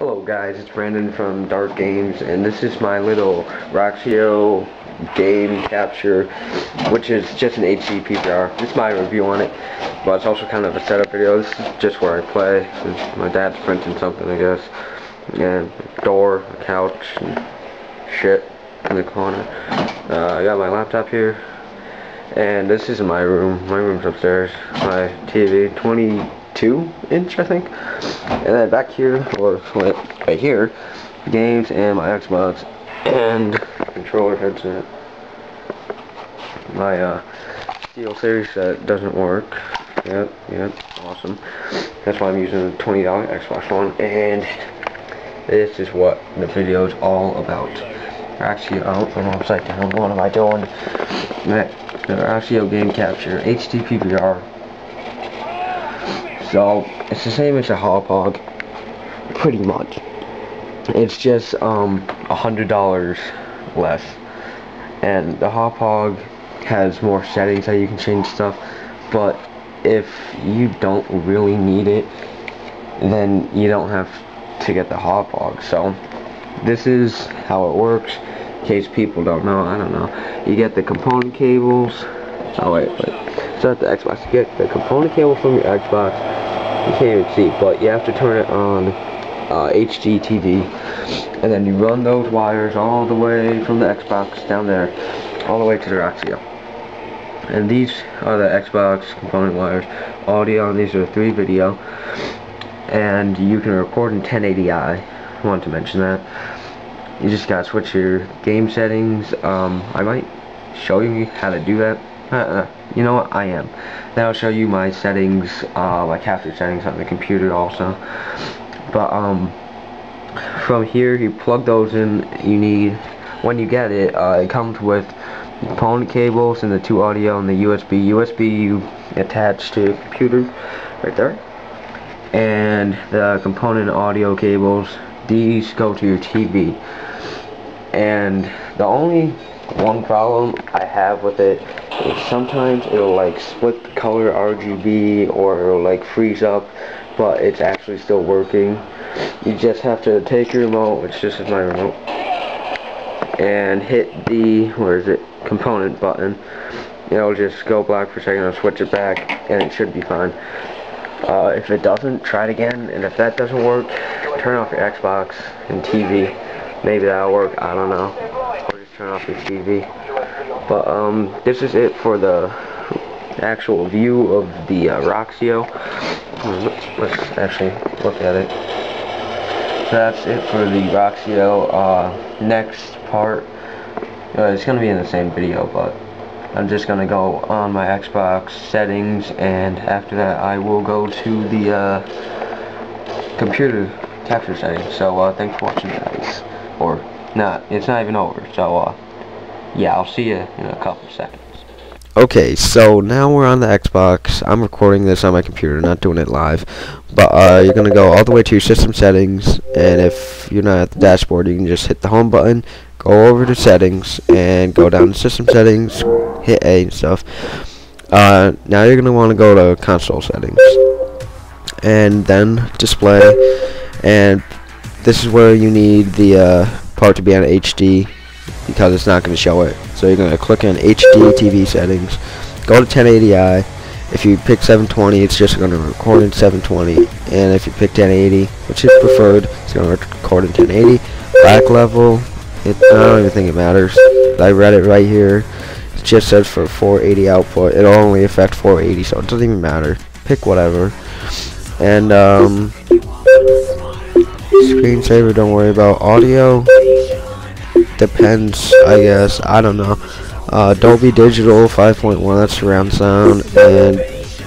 Hello guys, it's Brandon from Dark Games, and this is my little Roxio game capture, which is just an HD PVR. This is my review on it, but it's also kind of a setup video. This is just where I play. My dad's printing something, I guess. And a door, a couch, and shit in the corner. I got my laptop here, and this is my room. My room's upstairs. My TV, 22-inch, I think. And then back here, or right here, games and my Xbox and controller headset. My Steel Series that doesn't work. Yep, awesome. That's why I'm using the $20 Xbox One, and this is what the video is all about. Roxio, I'm upside down. What am I doing? The Roxio game capture, HD PVR. So it's the same as a Hauppauge, pretty much. It's just $100 less, and the Hauppauge has more settings that you can change stuff. But if you don't really need it, then you don't have to get the Hauppauge. So this is how it works. In case people don't know, I don't know. You get the component cables. Oh wait. Start the Xbox. You get the component cable from your Xbox. You can't even see, but you have to turn it on HD TV, and then you run those wires all the way from the Xbox down there, all the way to the Roxio. And these are the Xbox component wires. Audio, and these are 3 video. And you can record in 1080i. I wanted to mention that. You just gotta switch your game settings. I might show you how to do that. You know what? I am. Then I'll show you my settings, my capture settings on the computer also. But from here, you plug those in. You need, when you get it, it comes with component cables and the 2 audio and the USB. USB you attach to your computer right there, and the component audio cables, these go to your TV. And the only one problem I have with it is sometimes it'll like split the color RGB, or it'll like freeze up, but it's actually still working. You just have to take your remote, which this is my remote, and hit the, component button. It'll just go black for a second. I'll switch it back, and it should be fine. If it doesn't, try it again, and if that doesn't work, turn off your Xbox and TV. Maybe that'll work, I don't know. Or just turn off your TV. But this is it for the actual view of the Roxio. Let's actually look at it. So that's it for the Roxio. Next part, it's going to be in the same video, but I'm just going to go on my Xbox settings, and after that I will go to the computer capture settings. So thanks for watching, guys. Or not, it's not even over. So yeah, I'll see you in a couple seconds. Okay, so now we're on the Xbox. I'm recording this on my computer, not doing it live. But you're going to go all the way to your system settings, and if you're not at the dashboard, you can just hit the home button, go over to settings, and go down to system settings, hit A and stuff. Now you're going to want to go to console settings, and then display, and this is where you need the part to be on HD, because it's not going to show it. So you're going to click on HD TV settings, go to 1080i. If you pick 720, it's just going to record in 720, and if you pick 1080, which is preferred, it's going to record in 1080. Back level, I don't even think it matters. I read it right here. It just says for 480 output. It'll only affect 480, so it doesn't even matter. Pick whatever. And screensaver, don't worry about. Audio depends, I guess. I don't know. Dolby Digital 5.1, that's surround sound, and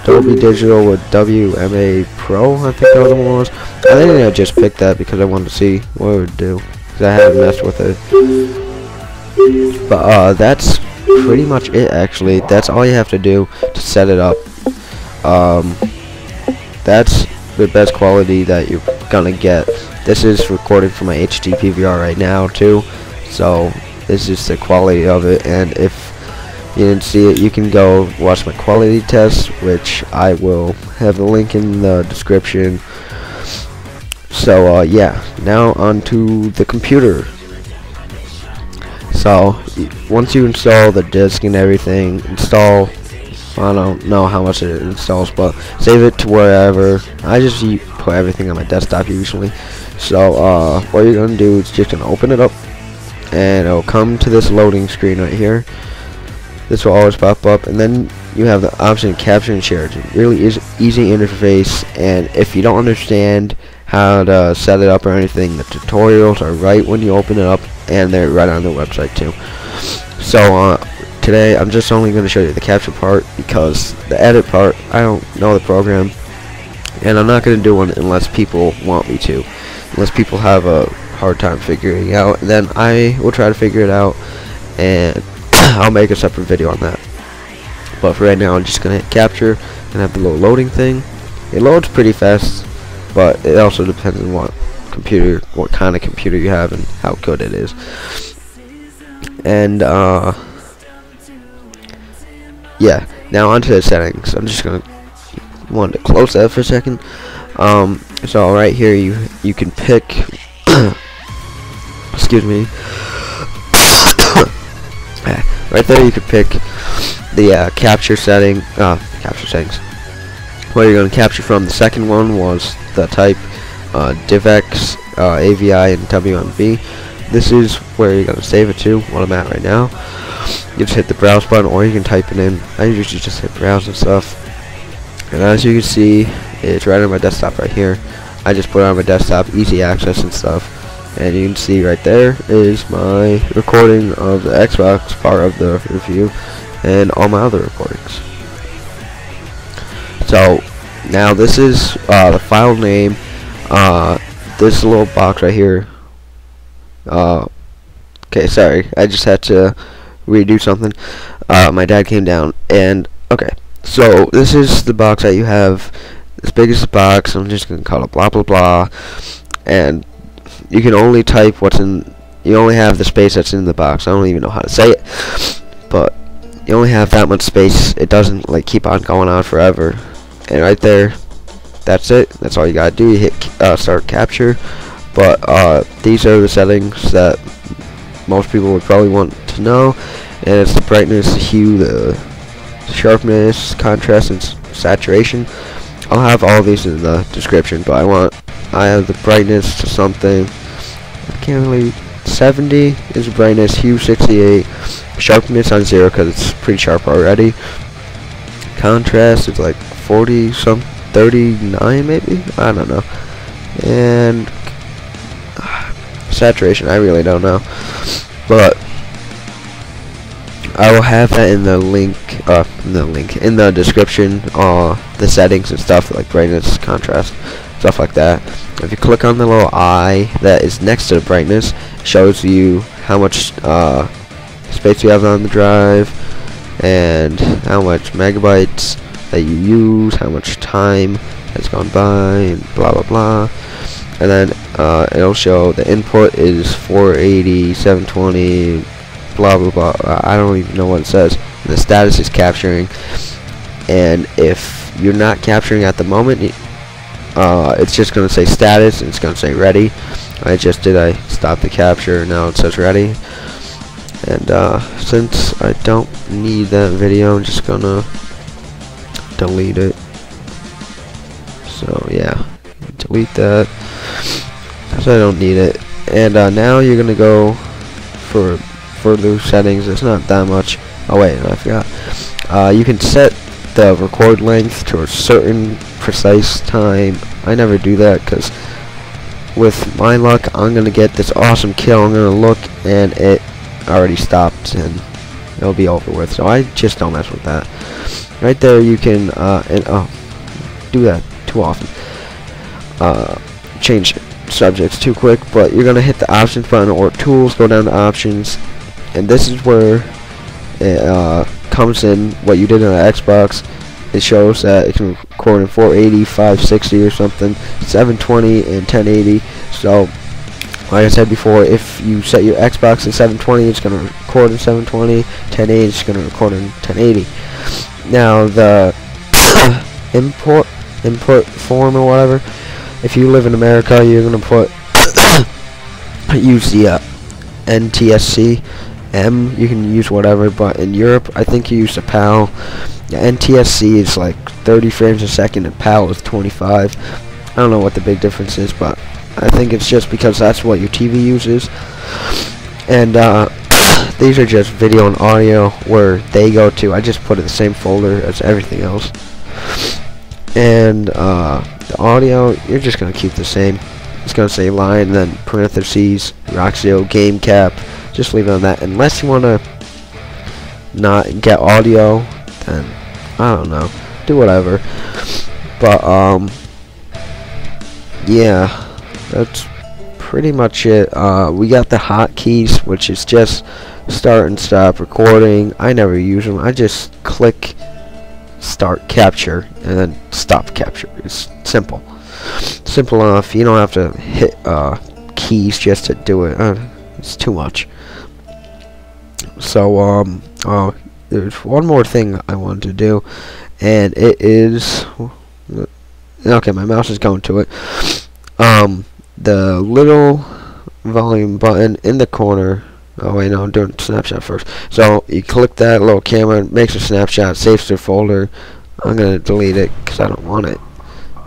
Dolby Digital with WMA Pro, I think the other one was. I think I just picked that because I wanted to see what it would do, because I haven't messed with it. But that's pretty much it, actually. That's all you have to do to set it up. That's the best quality that you're gonna get. This is recorded from my HD PVR right now too, so this is the quality of it. And if you didn't see it, you can go watch my quality test, which I will have a link in the description. So yeah, now onto the computer. So once you install the disk and everything, I don't know how much it installs, but save it to wherever. I just put everything on my desktop usually. So what you're gonna do is just gonna open it up, and it'll come to this loading screen right here. This will always pop up, and then you have the option of capture and share. It's a really easy interface, and if you don't understand how to set it up or anything, the tutorials are right when you open it up, and they're right on the website too. So today I'm just only going to show you the capture part, because the edit part, I don't know the program, and I'm not going to do one unless people want me to. Unless people have a hard time figuring it out, and then I will try to figure it out, and I'll make a separate video on that. But for right now, I'm just going to hit capture and have the little loading thing. It loads pretty fast, but it also depends on what kind of computer you have and how good it is. And yeah, now onto the settings. I'm just gonna want to close that for a second. So right here you can pick excuse me. Right there you can pick the capture settings. Where you're going to capture from. The second one was the type DivX, AVI, and WMV. This is where you're going to save it to, what I'm at right now. You just hit the browse button, or you can type it in. I usually just hit browse and stuff. And as you can see, it's right on my desktop right here. I just put it on my desktop, easy access and stuff. And you can see right there is my recording of the Xbox part of the review, and all my other recordings. So now this is the file name. This little box right here. Okay, sorry, I just had to redo something. My dad came down, and okay, so this is the box that you have. As big as the box. I'm just gonna call it blah blah blah, and you can only type what's in. You only have the space that's in the box. I don't even know how to say it, but you only have that much space. It doesn't like keep on going on forever. And right there, that's it. That's all you gotta do. You hit start capture. But these are the settings that most people would probably want to know, and it's the brightness, the hue, the sharpness, contrast, and saturation. I'll have all these in the description, but I have the brightness to something. I can't really. 70 is brightness, hue 68, sharpness on 0 because it's pretty sharp already. Contrast is like 40 some 39 maybe, I don't know. And saturation, I really don't know, but I will have that in the link, in the description, the settings and stuff like brightness, contrast, stuff like that. If you click on the little eye that is next to the brightness, it shows you how much space you have on the drive, and how much megabytes that you use, how much time has gone by, and blah blah blah. And then it'll show the input is 480, 720, blah blah blah. I don't even know what it says. And the status is capturing, and if you're not capturing at the moment, it's just going to say status, and it's going to say ready. I stopped the capture, now it says ready. And since I don't need that video, I'm just gonna delete it. So yeah, delete that, so I don't need it. And now you're gonna go for further settings. It's not that much. Oh wait, no, I forgot. You can set the record length to a certain precise time. I never do that because with my luck, I'm gonna get this awesome kill. I'm gonna look and it already stopped and it'll be over with. So I just don't mess with that. Right there, you can do that too often. Change subjects too quick, but you're gonna hit the options button or tools, go down to options, and this is where it comes in what you did on the Xbox. It shows that it can record in 480, 560 or something, 720 and 1080. So like I said before, if you set your Xbox at 720, it's going to record in 720, 1080, it's going to record in 1080. Now the input form or whatever, If you live in America, you're gonna put use the NTSC. You can use whatever, but in Europe, I think you use the PAL. The NTSC is like 30 frames a second, and PAL is 25. I don't know what the big difference is, but I think it's just because that's what your TV uses. And these are just video and audio where they go to. I just put it in the same folder as everything else. And the audio, you're just gonna keep the same. It's gonna say line, then parentheses, Roxio, game cap. Just leave it on that. Unless you wanna not get audio, then I don't know. Do whatever. But yeah, that's pretty much it. We got the hotkeys, which is just start and stop recording. I never use them. I just click start capture and then stop capture. It's simple enough. You don't have to hit keys just to do it. It's too much. So there's one more thing I wanted to do, and it is okay, my mouse is going to it. The little volume button in the corner. Oh wait, no, I'm doing snapshot first. So you click that little camera, it makes a snapshot, saves to folder. I'm gonna delete it because I don't want it.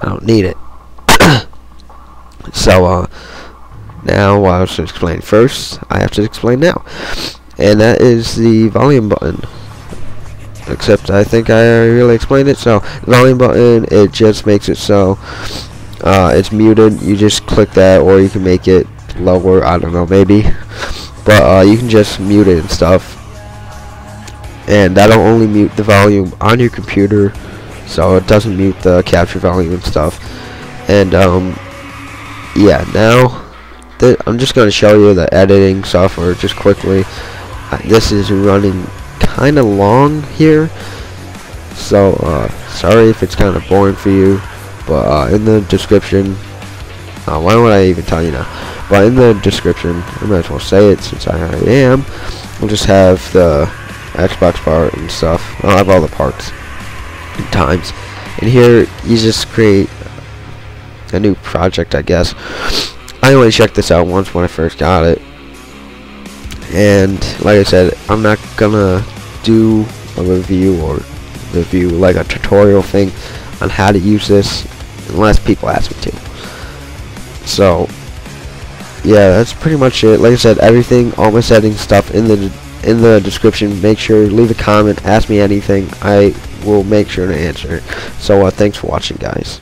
I don't need it. So now what I was explaining first, I have to explain now, and that is the volume button. Except I think I really explained it. So the volume button, it just makes it so it's muted. You just click that, or you can make it lower. I don't know, maybe. But you can just mute it and stuff, and that'll only mute the volume on your computer, so it doesn't mute the capture volume and stuff. And yeah, now I'm just going to show you the editing software just quickly. This is running kind of long here, so sorry if it's kind of boring for you, but in the description, why would I even tell you now? But in the description, I might as well say it since I already am. We'll just have the Xbox part and stuff. I'll have all the parts and times. And here, you just create a new project, I guess. I only checked this out once when I first got it. And like I said, I'm not gonna do a review like a tutorial thing on how to use this unless people ask me to. So yeah, that's pretty much it. Like I said, everything, all my settings stuff in the description. Make sure leave a comment, ask me anything. I will make sure to answer it. So thanks for watching, guys.